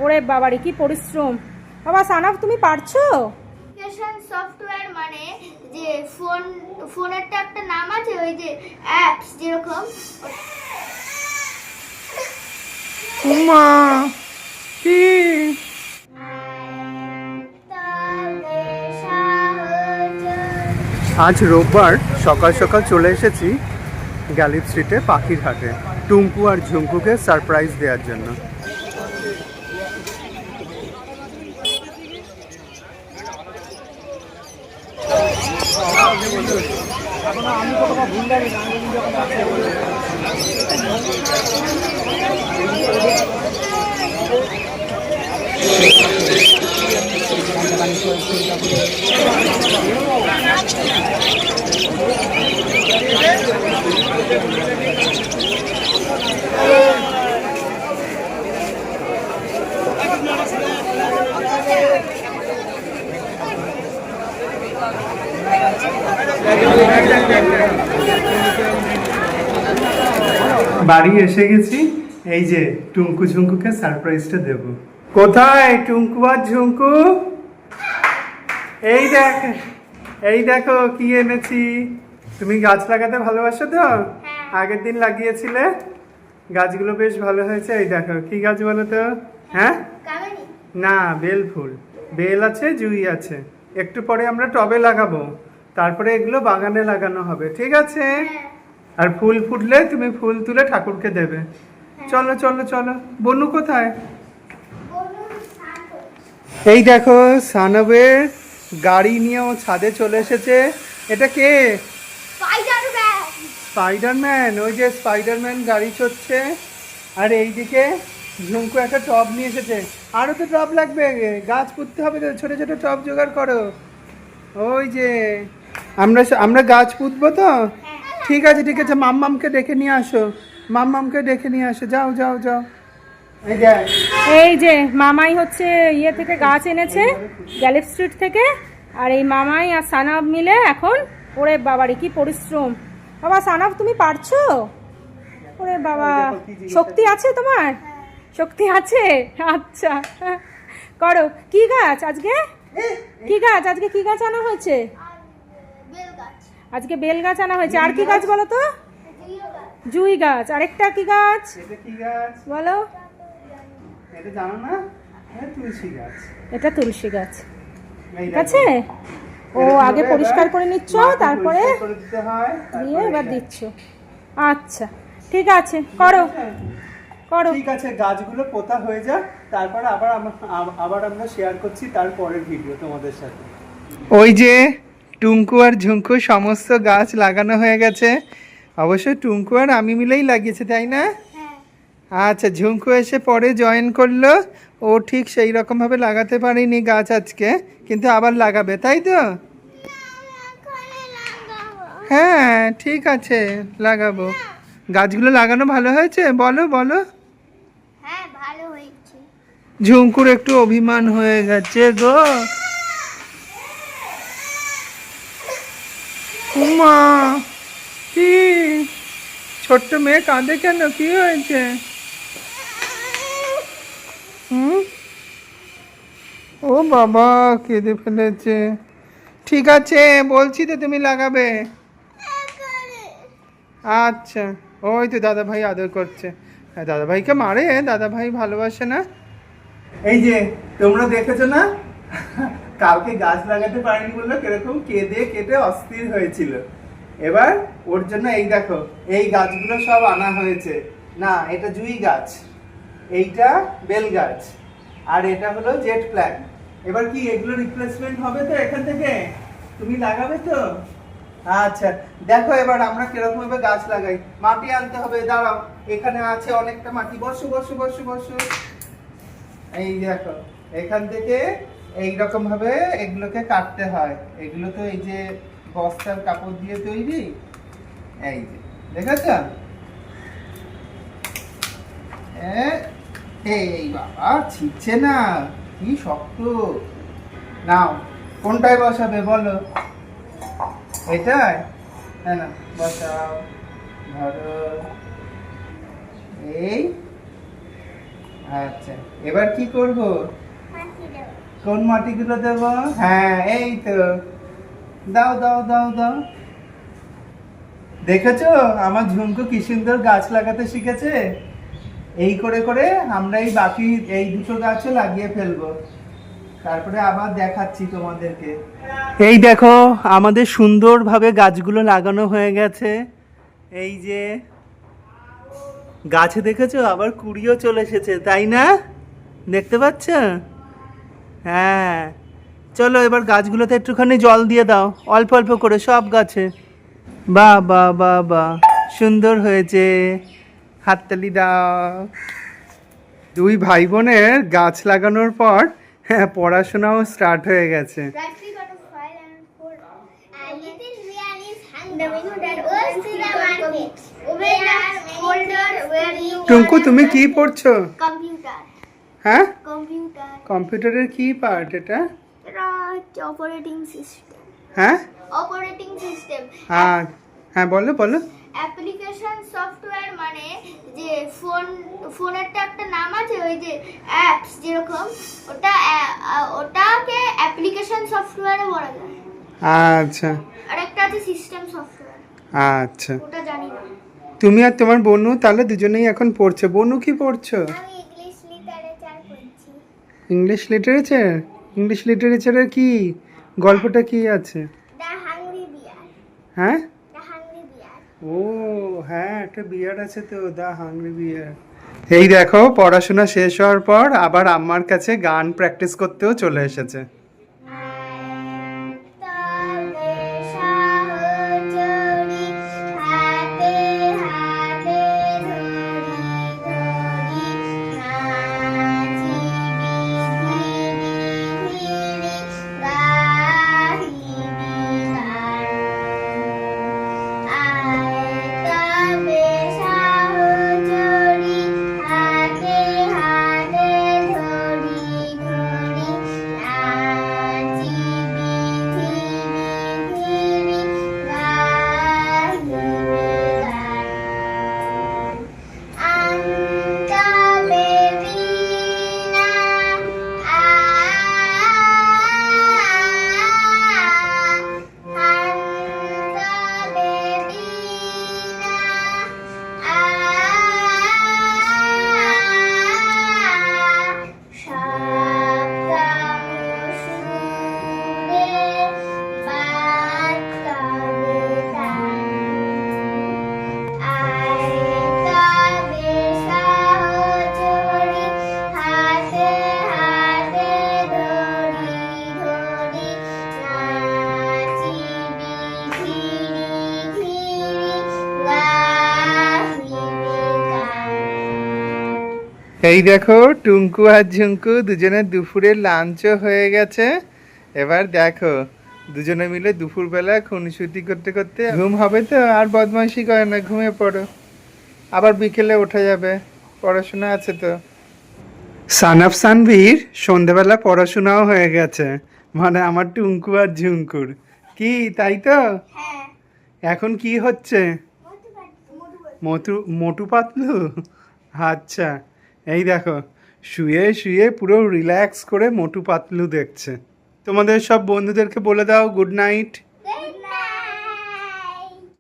ওরে বাবারে কি পরিশ্রম। বাবা সানাফ তুমি পারছো? সফটওয়্যার মানে যে ফোনেরটা একটা নাম আছে, ওই যে অ্যাপস যেরকম। উমা কি আজ রোববার সকাল সকাল চলে এসেছি গ্যালিপ স্ট্রিটে পাখির হাটে টুঙ্কু আর ঝুঙ্কুকে সারপ্রাইজ দেওয়ার জন্য। বাড়ি এসে গেছি, এই যে টুঙ্কু ঝুঙ্কুকে সারপ্রাইজটা দেব। কোথায় টুঙ্কু আর ঝুঙ্কু? এই দেখো কি এনেছি। তুমি গাছ লাগাতে ভালোবাসো তো? আগের দিন লাগিয়েছিলে, গাছগুলো বেশ ভালো হয়েছে। এই দেখো কি গাছ বলো তো? হ্যাঁ না, বেল ফুল। বেল আছে, জুঁই আছে। একটু পরে আমরা টবে লাগাবো, তারপরে এগুলো বাগানে লাগানো হবে, ঠিক আছে? আর ফুল ফুটলে তুমি ফুল তুলে ঠাকুরকে দেবে। চলো চলো চলো। বনু কোথায়? এই দেখো সানবের গাড়ি নিয়ে ও ছাদে চলে এসেছে। এটা কে? স্পাইডারম্যান। ওই যে স্পাইডারম্যান গাড়ি চড়ছে। আর এইদিকে ঝুঙ্কু একটা টব নিয়ে এসেছে। আরও তো টব লাগবে, গাছ পুঁততে হবে তো, ছোটো ছোটো টব জোগাড় করো। ওই যে আমরা গাছ পুঁতবো তো। ঠিক আছে ঠিক আছে, মাম্মামকে ডেকে নিয়ে আসো, মাম্মামকে ডেকে নিয়ে আসো। যাও যাও যাও। এই যে মামাই হচ্ছে ইয়ে থেকে গাছ এনেছে, গ্যালিপ স্ট্রিট থেকে। আর এই মামাই আর সানাব মিলে এখন, ওরে বাবারে কি পরিশ্রম। বাবা সানাব তুমি পারছো? ওরে বাবা, শক্তি আছে তোমার? শক্তি আছে, আচ্ছা করো। কি গাছ আজকে? কি গাছ আজকে? কি গাছ আনা হয়েছে আজকে? বেল গাছ আনা হয়েছে। আর কি গাছ বলো তো? জুঁই গাছ। আরেকটা কি গাছ বলো? এটা জানো না? তুলসী গাছ। এটা তুলসী গাছ। ঠিক আছে, ও আগে পরিষ্কার করে নিচ্ছ, তারপরে দিয়ে এবার দিচ্ছ। আচ্ছা ঠিক আছে, করো করো। ঠিক আছে, গাছগুলো পোতা হয়ে যাক, তারপর আবার আমরা শেয়ার করছি তারপরের ভিডিও তোমাদের সাথে। ওই যে টুঙ্কু আর ঝুঙ্কু সমস্ত গাছ লাগানো হয়ে গেছে। অবশ্যই টুঙ্কু আর আমি মিলেই লাগিয়েছে, তাই না? আচ্ছা, ঝুঙ্কু এসে পরে জয়েন করলো। ও ঠিক সেই রকমভাবে লাগাতে পারিনি গাছ আজকে, কিন্তু আবার লাগাবে, তাই তো? হ্যাঁ ঠিক আছে, লাগাবো। গাছগুলো লাগানো ভালো হয়েছে? বলো বলো। হ্যাঁ ভালো হয়েছে। ঝুঙ্কুর একটু অভিমান হয়ে গেছে গো। উমা কি ছোট্ট মেয়ে কাঁদে কেন? কি হয়েছে? ও বাবা, কেঁদে ফেলেছে। ঠিক আছে বলছি তো, তুমি লাগাবে। আচ্ছা, ওই তো দাদা ভাই আদর করছে। হ্যাঁ, দাদা ভাইকে মারে, দাদা ভাই ভালোবাসে না। এই যে তোমরা দেখেছো না, কালকে গাছ লাগাতে পারিনি বললো, কিরকম কেঁদে কেটে অস্থির হয়েছিল। এবার ওর জন্য এই দেখো, এই গাছগুলো সব আনা হয়েছে। না, এটা জুঁই গাছ, এইটা বেল গাছ, আর এটা হলো জেট প্ল্যান্ট। এবার কি এগুলো রিপ্লেসমেন্ট হবে তো এখান থেকে? তুমি লাগাবে তো? আচ্ছা দেখো, এবার আমরা কিরকম ভাবে গাছ লাগাই। মাটি আনতে হবে, দাঁড়াও, এখানে আছে অনেকটা মাটি। বসো বসো বসো বসো। এই দেখো, এখান থেকে এইরকম ভাবে এগুলোকে কাটতে হয়। এগুলো তো এই যে বস্তার কাপড় দিয়ে তৈরি। এই যে দেখেছ? এই বাবা, ছিটছে না, কি শক্ত। নাও, কোনটায় বসাবে বলো? এটাই? হ্যাঁ না, বসাও। ধরো এই, আচ্ছা, এবার কি করব? মাটি দাও। কোন মাটিগুলো দেব? হ্যাঁ, এই তো। দাও দাও দাও দাও। দেখেছো আমার ঝুমকু কি সুন্দর গাছ লাগাতে শিখেছে। এই করে করে আমরা এই বাকি এই দুটো গাছও লাগিয়ে ফেলবো, তারপরে আবার দেখাচ্ছি তোমাদেরকে। এই দেখো আমাদের সুন্দরভাবে গাছগুলো লাগানো হয়ে গেছে। এই যে গাছে দেখেছো আবার কুড়িও চলে এসেছে, তাই না? দেখতে পাচ্ছ? হ্যাঁ, চলো এবার গাছগুলোতে একটুখানি জল দিয়ে দাও, অল্প অল্প করে সব গাছে। বাহ বাহ বাহ বাহ, সুন্দর হয়েছে, হাততালি দাও। দুই ভাই বোনের গাছ লাগানোর পর হ্যাঁ পড়াশোনাও স্টার্ট হয়ে গেছে। Practically got a file and four. A little man is hungry. The menu that goes to the market. Open the folder where you Tunku তুমি কি পড়ছো? computer. হ্যাঁ, Computer. কম্পিউটারের কি পার্ট এটা? এটা হচ্ছে অপারেটিং সিস্টেম। হ্যাঁ অপারেটিং সিস্টেম। হ্যাঁ হ্যাঁ, বলো বলো। অ্যাপ্লিকেশন সফটওয়্যার মানে যে ফোনেরটা একটা নাম আছে, ওই যে অ্যাপস যেরকম, ওটাকে অ্যাপ্লিকেশন সফটওয়্যারও বলা যায়। আচ্ছা আর একটা আছে সিস্টেম সফটওয়্যার, আচ্ছা, ওটা জানি না। তুমি আর তোমার বোনু তাহলে দুজনেই এখন পড়ছো। বোনু কি পড়ছো? আমি ইংলিশ লিটারেচার পড়ছি। English literature. ইংলিশ লিটারেচারের কি গল্পটা কি আছে? দ্য হাংরি বিয়ার। হ্যাঁ, দ্য হাংরি বিয়ার। ও হ্যাঁ, একটা বিয়ার আছে তো, দ্য হাংরি বিয়ার। এই দেখো পড়াশোনা শেষ হওয়ার পর আবার আম্মার কাছে গান প্র্যাকটিস করতেও চলে এসেছে। তবে সাহচরি হাতে হাতে ধরি ধরি নাচিবি ধীরি ধীরি গাহিবি গান। তবে সাহচরি হাতে হাতে ধরি ধরি নাচিবি ধীরি ধীরি গাহিবি গান। আন্তবে বীণা আন্তবে বীণা সপ্তম সুরে বাজবে তান। তবে সাহচরি হাতে হাতে ধরি ধরি নাচিবি ধীরি ধীরি গাহিবি গান। এই দেখো টুঙ্কু আর ঝুঙ্কু দুজনের দুপুরের লাঞ্চও হয়ে গেছে। এবার দেখো দুজনে মিলে দুপুরবেলা খুনসুটি করতে করতে ঘুম হবে তো আর বদমাইশি করে না, ঘুমিয়ে পড়ো, আবার বিকেলে ওঠা যাবে, পড়াশোনা আছে তো। সানাফ সানভীর সন্ধেবেলা পড়াশোনাও হয়ে গেছে, মানে আমার টুঙ্কু আর ঝুঙ্কুর। কি তাই তো? হ্যাঁ, এখন কি হচ্ছে? মোটু পাতলু। মোটু পাতলু। আচ্ছা, এই দেখো শুয়ে শুয়ে পুরো রিল্যাক্স করে মোটু পাতলু দেখছে। তোমাদের সব বন্ধুদেরকে বলে দাও গুড নাইট।